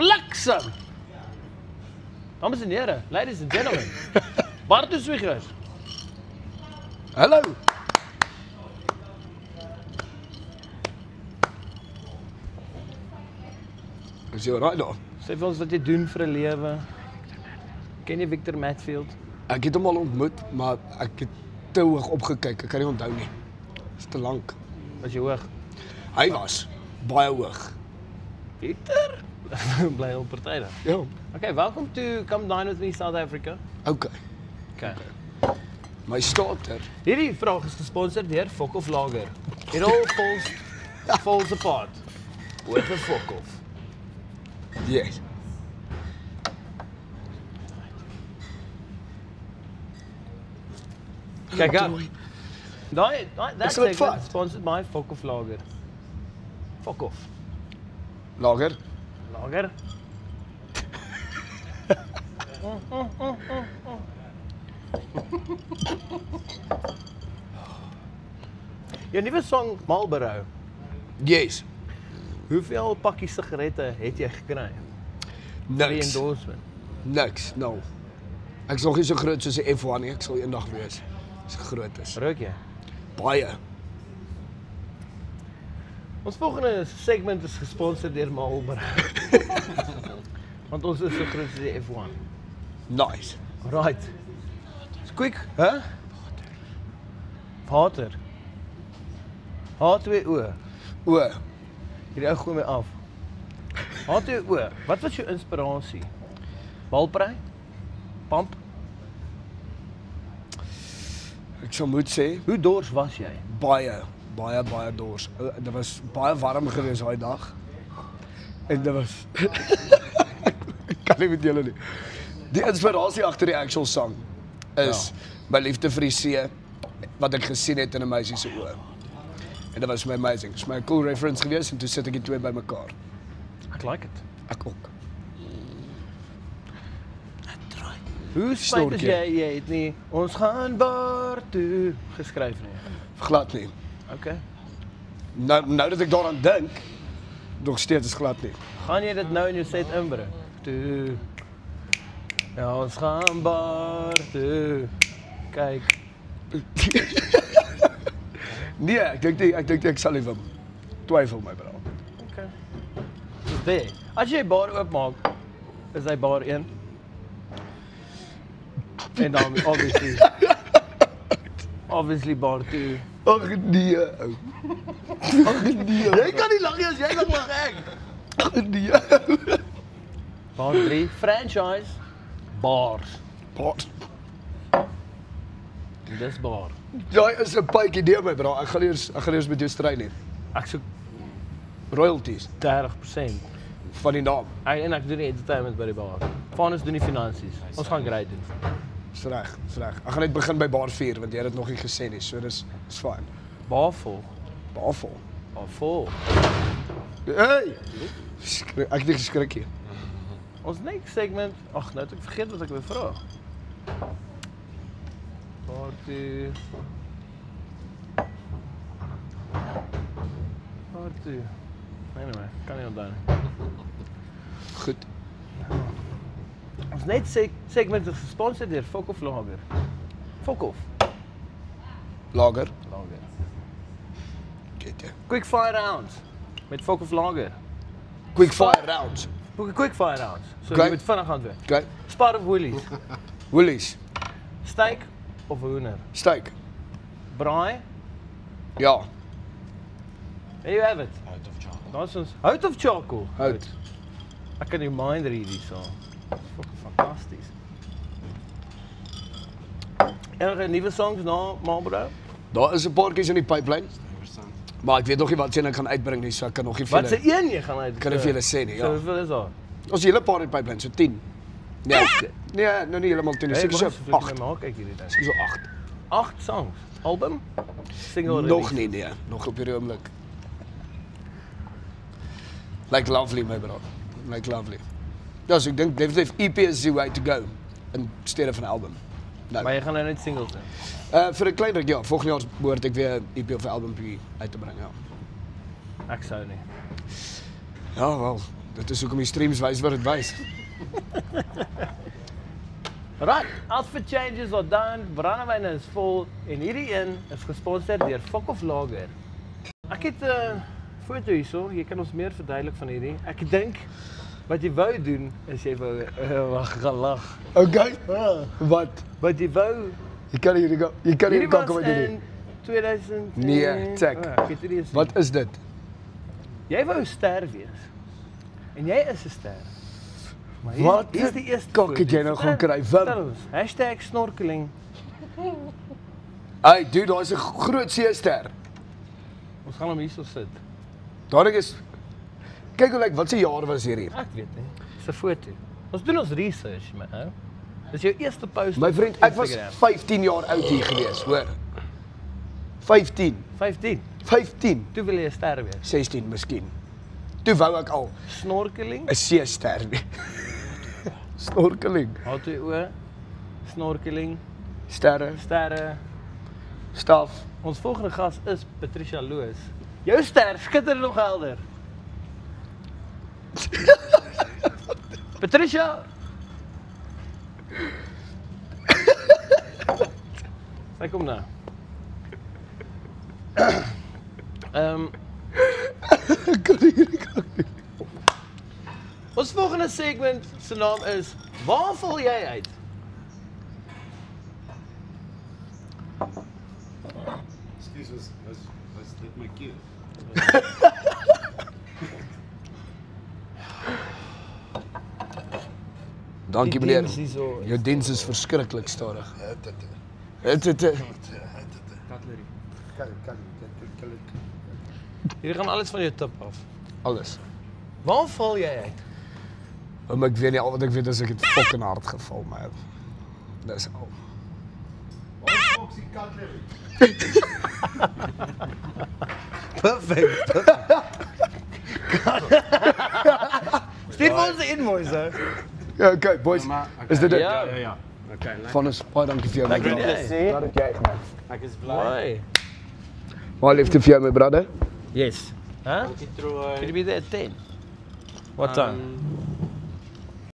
Bliksem! Dames en heren, ladies and gentlemen. Bart Swiggers. Hallo. Is jy alright daar? Sê vir ons wat jy doen vir 'n lewe. Ken jy Victor Matfield? Ek het hom al ontmoet, maar ek het te hoog opgekyk. Ek kan nie onthou nie. Dis te lank. Was jy hoog? Hy was baie hoog. Victor? Bly op party dan. Ja. Okay, welcome to Come Dine With Me South Africa. Okay. Okay. My starter. Hierdie vraag is gesponsor deur Fokoff Lager. It all falls apart with a Fokoff. Yes. Kyk aan. That Is dit segment vat? is sponsored by Fokoff Lager. Fokoff Lager. Lager. Jou nuwe song Marlboro. Yes. Hoeveel pakkies sigarette het jy gekry? Vir die Niks. endorsement. Niks. Nou. Ek is nog nie so groot soos die F1 nie. Ek sal eendag wees. As ek groot is. Rook jy? Baie. Ons volgende segment is gesponsor deur Marlboro. Want ons is so groot soos die F1. Nice. Right. Quick, hè? Water. H2O. O. Hierdie ou gooi my af. H2O. Wat was jou inspirasie? Walprei? Pamp? Ek sal moet sê, Hoe dors was jy? baie dors. Dit was baie warm geweest daai dag. En dit was ek kan nie met julle nie. Die inspirasie agter die actual song is my liefde vir die see wat ek gesien het in 'n meisie se oë. En dit was my amazing. Dis my cool reference geweest en toe sit ek die twee bymekaar. Ek like it. Ek ook. Hoe spyt is Snorkie. jy het nie ons gaan bar toe geskryf nie. Glad nie. Okay. Nou dat ek daaraan dink, nog steeds is glad nie. Gaan jy dit nou in jou set inbring? Toe. Ja, ons gaan bar toe. Kyk. Nee, ek dink ek sal nie van twyfel my bro. Okay. Dis dit. As jy bar oopmaak, is hy bar 1. En dan obviously bar 2. Ag nee, ou. Ag nee. Jy kan nie lag nie as jy lag ek. Ag nee. Bar 3, franchise bars. Pot. Dis bar. Daai is 'n pype idee my bro. Ek gaan eers met jou stry nie. Ek soek Royalties 30%. van die naam. En ek doen die entertainment by die bar. Vanus doen die finansies. Ons gaan great doen. Dis reg, dis reg. Ek gaan net begin by bar 4 want jy het dit nog nie gesê nie. So dis fyn. Bar vol. Bar vol. Bar vol. Hey. Ek het nie geskrik hier. Ons next segment. Ag, nou het ek vergeet wat ek wou vra. Bar 2. Bar 2. Anyway, kan nie onthou nie. Goed. Ons net segment is gesponsor deur Fokoff Lager. Fokoff Lager. Lager. Get jy. Quick fire rounds met Fokoff Lager. Quick fire rounds. Quick fire rounds. So Okay. jy moet vinnig antwoord. Okay. Spar of Woolies? Woolies. Steak of hoender? Steak. Braai? Ja. There you have it. Out of chocolate. Daar's ons hout of charcoal? Hout. Ek kan reminder hierdie so. Dis fucking fantasties. Enige nuwe songs na Marlboro? Daar is 'n paartjies in die pipeline, 100%. maar ek weet nog nie wat sien ek gaan uitbring nie, so ek kan nog nie vir Wat se julle een jy gaan uit? kan nie vir julle sê nie. So Ja. hoeveel is daar? Ons hele paar in die pipeline, so 10. Nee, nee, nou nie heeltemal 10, seker so 8. Maak kyk hierdie ding. Seker so 8. 8 songs. Album? Single Nog release? nie, nee, nog op hierdie oomblik. Like lovely my bro. Like lovely. Ja, so ek dink definitief EP is the way to go in steede van 'n album. Nou. Maar jy gaan nou net singles doen. Vir 'n klein ruk ja, volgende jaar behoort ek weer 'n EP of 'n album uit te bring, ja. Ek sou nie. Ja, wel. Dit is hoekom die streams wys wat dit wys. Right, outfit changes are done, brandewyn is vol en hierdie een is gesponsor deur Fok of Lager. Ek het 'n foto hierso, jy kan ons meer verduidelik van hierdie. Ek dink wat jy wou doen is jy wou wag gelag. Okay. Wat? Wat jy wou Jy kan hierdie kan hierdie kan was wat jy doen. in 2000 Nee, check. Ek weet nie eens. Wat is dit? Jy wou 'n ster wees. En jy is 'n ster. Maar Wat hier is die eerste kak foto. het jy nou gaan kry, Wim? Vertel ons. #snorkeling. Hey, dude, daar is 'n groot seester. Ons gaan hom hierso sit. Daar is kyk hoe lyk wat se jaar was hierdie? Ek weet nie. Dis 'n foto. Ons doen ons research, man. Hè? Dis jou eerste post My op vriend, ek was Instagram. 15 jaar oud hier gewees, hoor. 15, 15. 15, Toe wil jy 'n ster wees. 16 miskien. Toe wou ek al Snorkeling. 'n seester nie. Snorkeling, H2O. Snorkeling. sterre, Sterre. staf. Ons volgende gas is Patricia Loos. Jou ster skitter nog helder. Patricia. Sy kom nou. Kan hierdie kan nie. Ons volgende segment se naam is Waar val jy uit? Excuse, was dit my cue? Dankie Die meneer. diens hierso. Jou diens is verskriklik stadig. Hierdie gaan alles van jou tip af. Alles. Waar val jy uit? Maar ek weet nie, al wat ek weet is ek het fucking hard geval, maar dis al. Waar is Foxy Cutlery? Perfect. Stuur vir ons 'n invoice, hè. Ja, okay, boys. Is dit dit? Ja. Ja. Okay, Van ons baie dankie vir jou. my Dankie brother. jy. Dat jy man. ek is bly. Mooi. Baie liefde vir jou my brother. Yes. Huh? Dankie Troy. Could you be there at 10? What time?